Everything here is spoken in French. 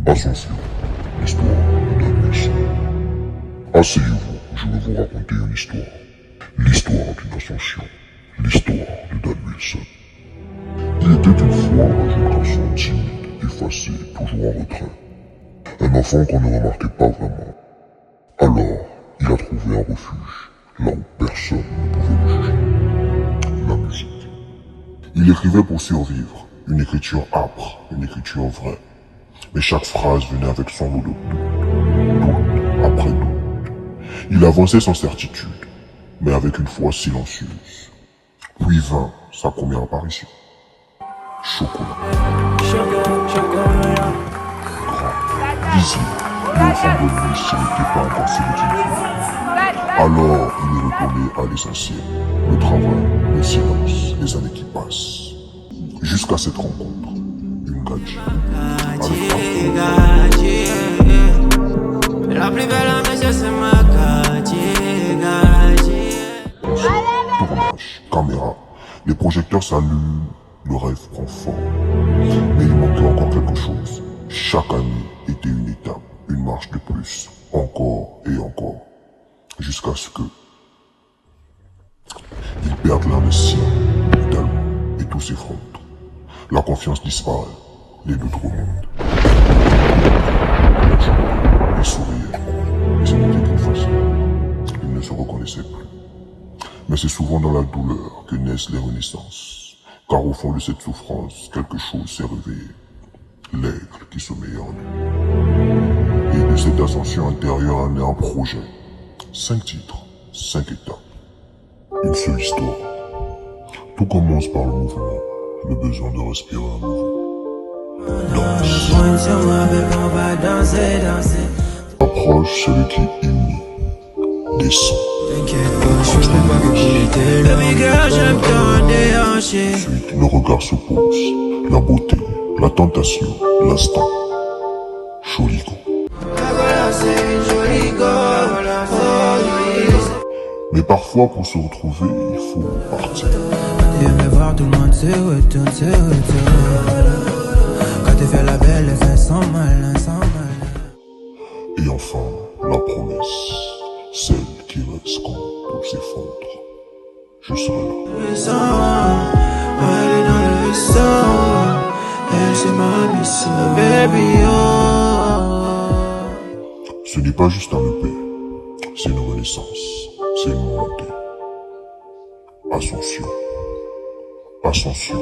Ascension, l'histoire d'un nation. Asseyez-vous, je vais vous raconter une histoire. L'histoire d'une ascension. L'histoire de Dan Wilson. Il était une fois un jeune garçon timide, effacé, toujours en retrait. Un enfant qu'on ne remarquait pas vraiment. Alors, il a trouvé un refuge, là où personne ne pouvait le juger. La musique. Il écrivait pour survivre, une écriture âpre, une écriture vraie. Mais chaque phrase venait avec son lot de doute après doute. Il avançait sans certitude, mais avec une foi silencieuse. Puis vint sa première apparition. Chocolat. Grand, visible, mais au fond de lui, ce n'était pas encore ce qu'il voulait. Alors, il est retourné à l'essentiel. Le travail, le silence, les années qui passent. Jusqu'à cette rencontre, une gadji. La plus belle amie, c'est ma gadji. Tournage, caméra, les projecteurs s'allument, le rêve prend forme. Mais il manquait encore quelque chose. Chaque année était une étape, une marche de plus, encore et encore. Jusqu'à ce que il perde l'un des siens, brutalement, et tout s'effondre. La confiance disparaît, les deux remontent. Il souriait, mais ce n'était qu'une façon. Il ne se reconnaissait plus. Mais c'est souvent dans la douleur que naissent les renaissances. Car au fond de cette souffrance, quelque chose s'est réveillé. L'aigle qui sommeillait en lui. Et de cette ascension intérieure naît un projet. 5 titres, 5 étapes. Une seule histoire. Tout commence par le mouvement, le besoin de respirer à nouveau. Approche celui qui unit, descend. Ensuite, le regard se pose, la beauté, la tentation, l'instant. Choligo. Mais parfois, pour se retrouver, il faut partir. Voir tout le monde se retourne. Quand tu fais la belle, elle fait sans mal, sans mal. Et enfin, la promesse, celle qui reste quand tout s'effondre. Je serai là. Le sang, elle est dans le sang. Elle c'est ma mission, baby, oh. Ce n'est pas juste un EP, c'est une renaissance, c'est une montée. Ascension. Ascension.